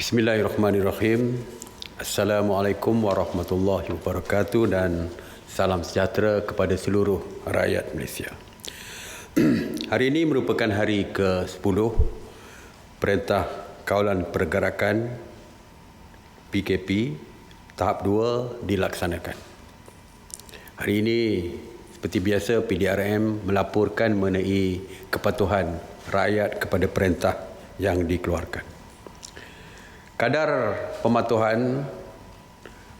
Bismillahirrahmanirrahim. Assalamualaikum warahmatullahi wabarakatuh dan salam sejahtera kepada seluruh rakyat Malaysia. Hari ini merupakan hari ke-10 Perintah Kawalan Pergerakan PKP tahap 2 dilaksanakan. Hari ini seperti biasa PDRM melaporkan mengenai kepatuhan rakyat kepada perintah yang dikeluarkan. Kadar pematuhan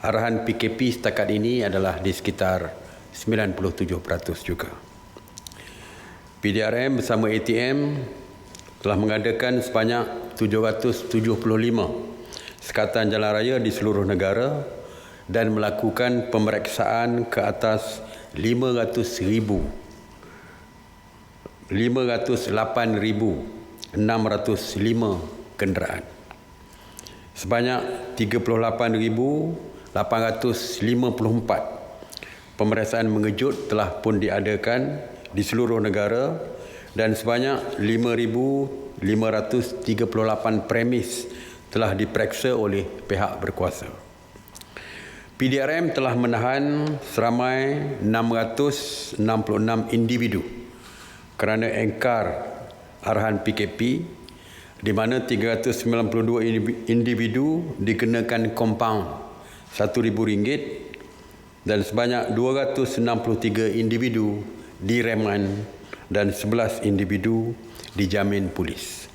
arahan PKP setakat ini adalah di sekitar 97% juga. PDRM bersama ATM telah mengadakan sebanyak 775 sekatan jalan raya di seluruh negara dan melakukan pemeriksaan ke atas 508,605 kenderaan. Sebanyak 38,854 pemeriksaan mengejut telah pun diadakan di seluruh negara dan sebanyak 5,538 premis telah diperiksa oleh pihak berkuasa. PDRM telah menahan seramai 666 individu kerana engkar arahan PKP, di mana 392 individu dikenakan kompaun RM1,000 dan sebanyak 263 individu direman dan 11 individu dijamin polis.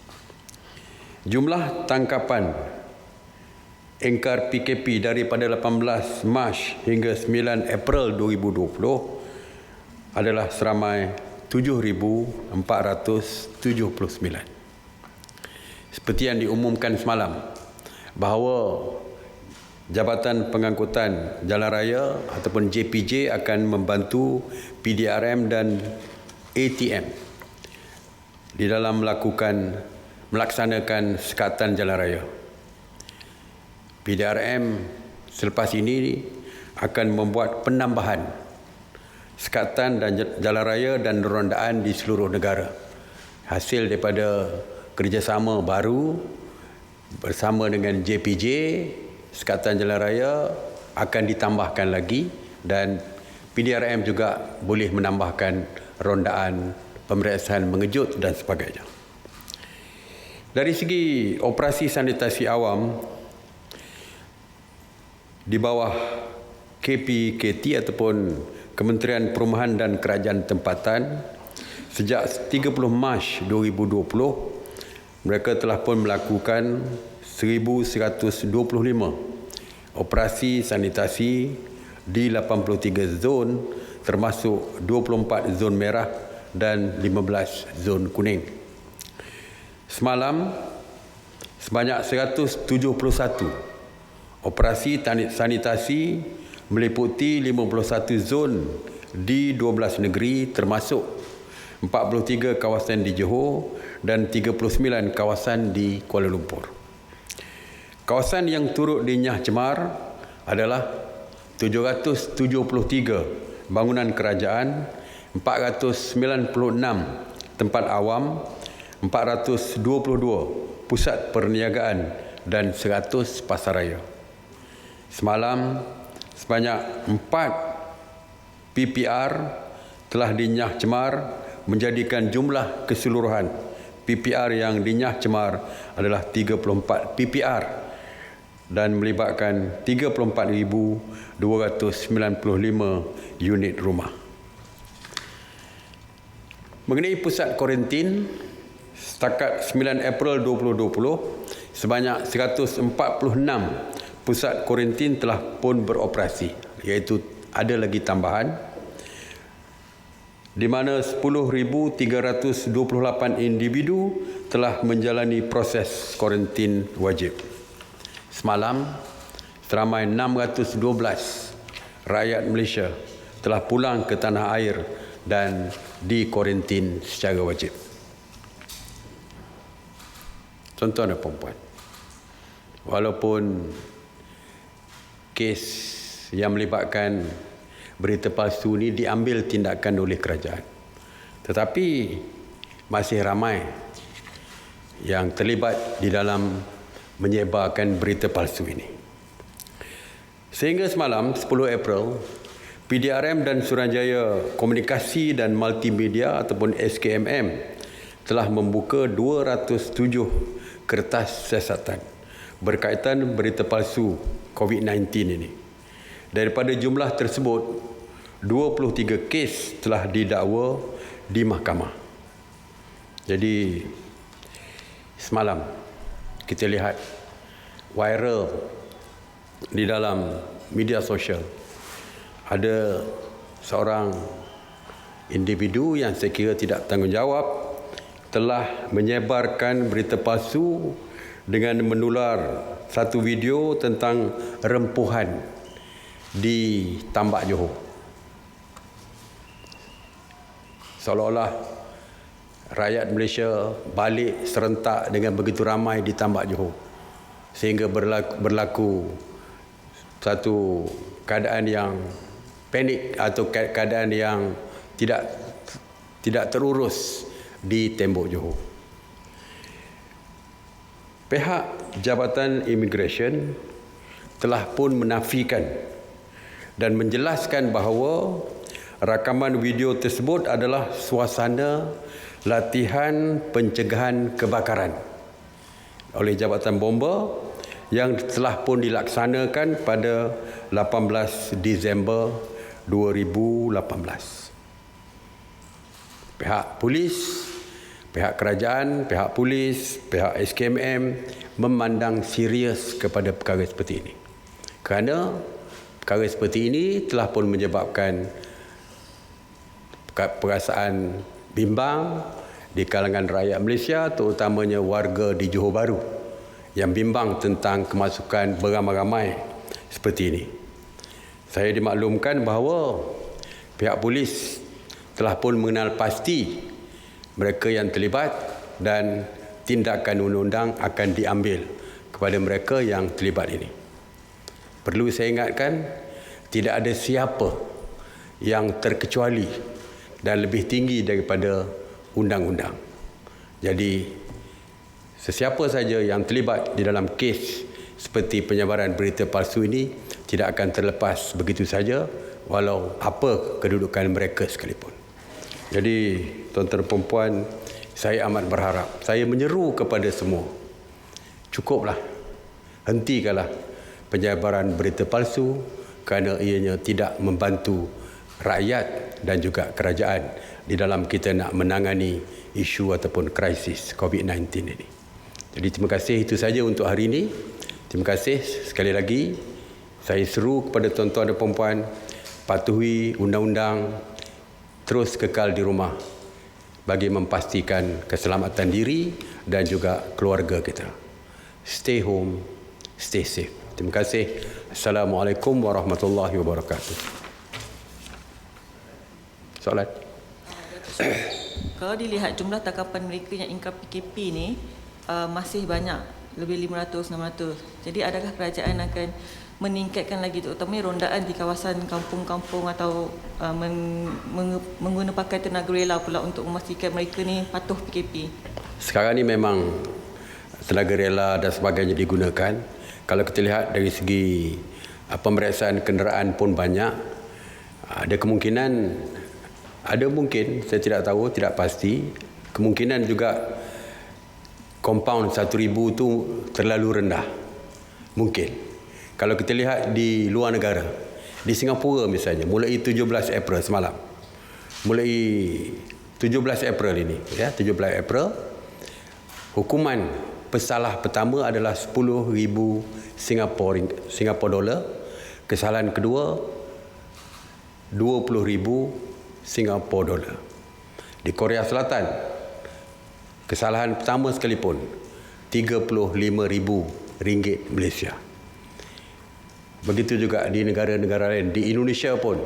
Jumlah tangkapan engkar PKP daripada 18 Mac hingga 9 April 2020 adalah seramai 7,479. Seperti yang diumumkan semalam bahawa Jabatan Pengangkutan Jalan Raya ataupun JPJ akan membantu PDRM dan ATM di dalam melaksanakan sekatan jalan raya. PDRM selepas ini akan membuat penambahan sekatan dan jalan raya dan rondaan di seluruh negara. Hasil daripada kerjasama baru bersama dengan JPJ, sekatan jalan raya akan ditambahkan lagi dan PDRM juga boleh menambahkan rondaan, pemeriksaan mengejut dan sebagainya. Dari segi operasi sanitasi awam di bawah KPKT ataupun Kementerian Perumahan dan Kerajaan Tempatan, sejak 30 Mac 2020 mereka telah pun melakukan 1,125 operasi sanitasi di 83 zon, termasuk 24 zon merah dan 15 zon kuning. Semalam, sebanyak 171 operasi sanitasi meliputi 51 zon di 12 negeri, termasuk 43 kawasan di Johor dan 39 kawasan di Kuala Lumpur. Kawasan yang turut dinyah cemar adalah 773 bangunan kerajaan, 496 tempat awam, 422 pusat perniagaan dan 100 pasaraya. Semalam, sebanyak 4 PPR telah dinyah cemar, menjadikan jumlah keseluruhan PPR yang dinyah cemar adalah 34 PPR dan melibatkan 34,295 unit rumah. Mengenai pusat kuarantin, setakat 9 April 2020, sebanyak 146 pusat kuarantin telah pun beroperasi, iaitu ada lagi tambahan, di mana 10,328 individu telah menjalani proses kuarantin wajib. Semalam, seramai 612 rakyat Malaysia telah pulang ke tanah air dan dikuarantin secara wajib. Tuan-tuan dan puan-puan, walaupun kes yang melibatkan berita palsu ini diambil tindakan oleh kerajaan, tetapi masih ramai yang terlibat di dalam menyebarkan berita palsu ini. Sehingga semalam 10 April, PDRM dan Suruhanjaya Komunikasi dan Multimedia ataupun SKMM telah membuka 207 kertas siasatan berkaitan berita palsu COVID-19 ini. Daripada jumlah tersebut, 23 kes telah didakwa di mahkamah. Jadi semalam kita lihat viral di dalam media sosial, ada seorang individu yang saya kira tidak tanggungjawab telah menyebarkan berita palsu dengan menular satu video tentang rempuhan di Tambak Johor. Seolah-olah rakyat Malaysia balik serentak dengan begitu ramai di Tambak Johor, sehingga berlaku satu keadaan yang panik atau keadaan yang tidak terurus di tembok Johor. Pihak Jabatan Immigration telah pun menafikan dan menjelaskan bahawa rakaman video tersebut adalah suasana latihan pencegahan kebakaran oleh Jabatan Bomba yang telah pun dilaksanakan pada 18 Disember 2018. Pihak polis, pihak kerajaan, pihak polis, pihak SKMM memandang serius kepada perkara seperti ini. Kerana perkara seperti ini telah pun menyebabkan perasaan bimbang di kalangan rakyat Malaysia, terutamanya warga di Johor Bahru yang bimbang tentang kemasukan beramai-ramai seperti ini. Saya dimaklumkan bahawa pihak polis telah pun mengenal pasti mereka yang terlibat dan tindakan undang-undang akan diambil kepada mereka yang terlibat ini. Perlu saya ingatkan, tidak ada siapa yang terkecuali dan lebih tinggi daripada undang-undang. Jadi, sesiapa saja yang terlibat di dalam kes seperti penyebaran berita palsu ini tidak akan terlepas begitu saja walau apa kedudukan mereka sekalipun. Jadi, tuan-tuan dan puan-puan, saya amat berharap, saya menyeru kepada semua, cukuplah, hentikanlah penyebaran berita palsu kerana ianya tidak membantu rakyat dan juga kerajaan di dalam kita nak menangani isu ataupun krisis COVID-19 ini. Jadi terima kasih, itu saja untuk hari ini. Terima kasih sekali lagi. Saya seru kepada tuan-tuan dan puan-puan, patuhi undang-undang, terus kekal di rumah bagi memastikan keselamatan diri dan juga keluarga kita. Stay home, stay safe. Terima kasih. Assalamualaikum warahmatullahi wabarakatuh. Soalan? Kalau dilihat jumlah tangkapan mereka yang ingkar PKP ni masih banyak, lebih 500-600. Jadi adakah kerajaan akan meningkatkan lagi, terutamanya rondaan di kawasan kampung-kampung atau menggunakan tenaga rela pula untuk memastikan mereka ni patuh PKP? Sekarang ni memang tenaga rela dan sebagainya digunakan. Kalau kita lihat dari segi pemeriksaan kenderaan pun banyak, ada kemungkinan, ada mungkin, saya tidak tahu, tidak pasti, kemungkinan juga compound 1,000 itu terlalu rendah. Mungkin. Kalau kita lihat di luar negara, di Singapura misalnya, mulai 17 April semalam, mulai 17 April ini, ya, 17 April, hukuman pesalah pertama adalah 10,000 Singapura dolar, kesalahan kedua 20,000 Singapura dolar. Di Korea Selatan, kesalahan pertama sekalipun 35,000 ringgit Malaysia. Begitu juga di negara-negara lain. Di Indonesia pun,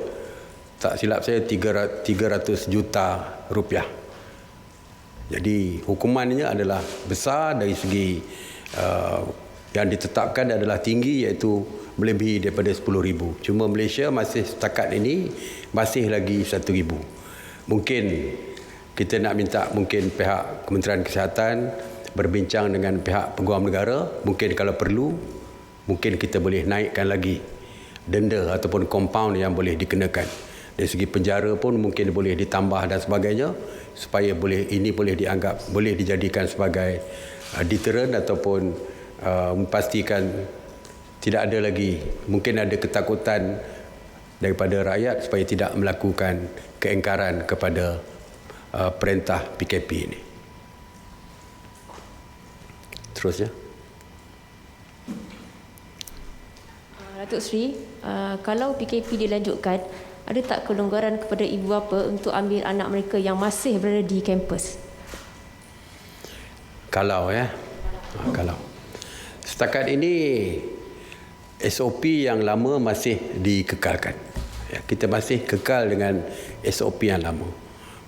tak silap saya, 300 juta rupiah. Jadi hukumannya adalah besar dari segi yang ditetapkan adalah tinggi, iaitu melebihi daripada 10,000. Cuma Malaysia masih setakat ini masih lagi 1,000. Mungkin kita nak minta mungkin pihak Kementerian Kesihatan berbincang dengan pihak peguam negara, mungkin kalau perlu, mungkin kita boleh naikkan lagi denda ataupun kompaun yang boleh dikenakan. Dari segi penjara pun mungkin boleh ditambah dan sebagainya, supaya ini boleh dianggap, boleh dijadikan sebagai deterrent ataupun memastikan tidak ada lagi, mungkin ada ketakutan daripada rakyat supaya tidak melakukan keingkaran kepada perintah PKP ini. Terusnya. Datuk Seri, kalau PKP dilanjutkan, ada tak kelonggaran kepada ibu bapa untuk ambil anak mereka yang masih berada di kampus? Kalau setakat ini SOP yang lama masih dikekalkan. Kita masih kekal dengan SOP yang lama.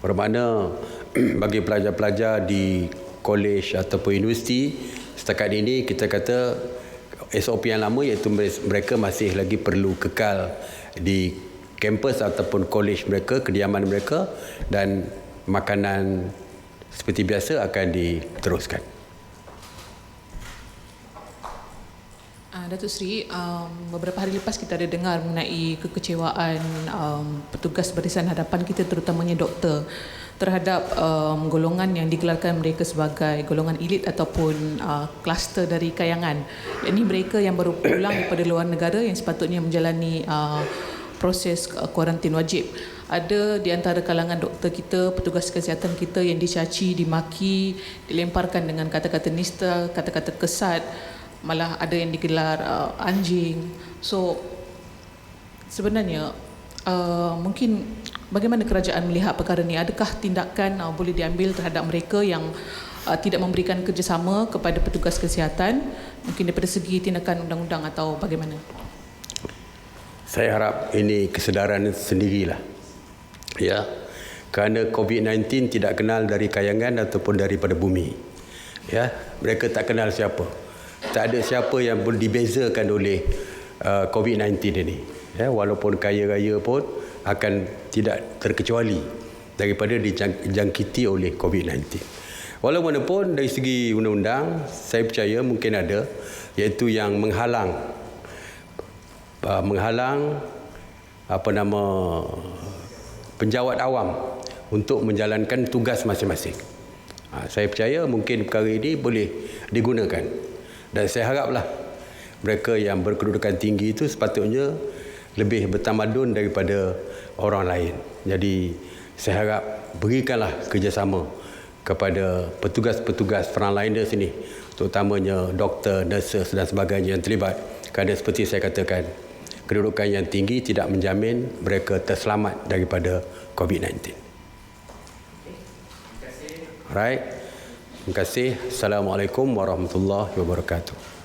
Bermakna bagi pelajar-pelajar di kolej ataupun universiti, setakat ini kita kata SOP yang lama, iaitu mereka masih lagi perlu kekal di kampus ataupun kolej mereka, kediaman mereka, dan makanan seperti biasa akan diteruskan. Datuk Seri, beberapa hari lepas kita ada dengar mengenai kekecewaan petugas barisan hadapan kita, terutamanya doktor, terhadap golongan yang digelarkan mereka sebagai golongan elit ataupun kluster dari kayangan. Ini mereka yang baru pulang daripada luar negara yang sepatutnya menjalani proses kuarantin wajib. Ada di antara kalangan doktor kita, petugas kesihatan kita yang dicaci, dimaki, dilemparkan dengan kata-kata nista, kata-kata kesat, malah ada yang digelar anjing. So sebenarnya mungkin bagaimana kerajaan melihat perkara ini? Adakah tindakan boleh diambil terhadap mereka yang tidak memberikan kerjasama kepada petugas kesihatan, mungkin daripada segi tindakan undang-undang atau bagaimana? Saya harap ini kesedaran sendirilah. Ya, kerana COVID-19 tidak kenal dari kayangan ataupun daripada bumi. Ya, mereka tak kenal siapa. Tak ada siapa yang boleh dibezakan oleh COVID-19 ini. Ya, walaupun kaya-raya pun akan tidak terkecuali daripada dijangkiti oleh COVID-19. Walaupun dari segi undang-undang, saya percaya mungkin ada, iaitu yang menghalang penjawat awam untuk menjalankan tugas masing-masing. Saya percaya mungkin perkara ini boleh digunakan. Dan saya haraplah mereka yang berkedudukan tinggi itu sepatutnya lebih bertamadun daripada orang lain. Jadi saya harap berikanlah kerjasama kepada petugas-petugas frontliners ini, terutamanya doktor, nurses dan sebagainya yang terlibat. Kerana seperti saya katakan, kedudukan yang tinggi tidak menjamin mereka terselamat daripada COVID-19. Alright. Terima kasih. Assalamualaikum warahmatullahi wabarakatuh.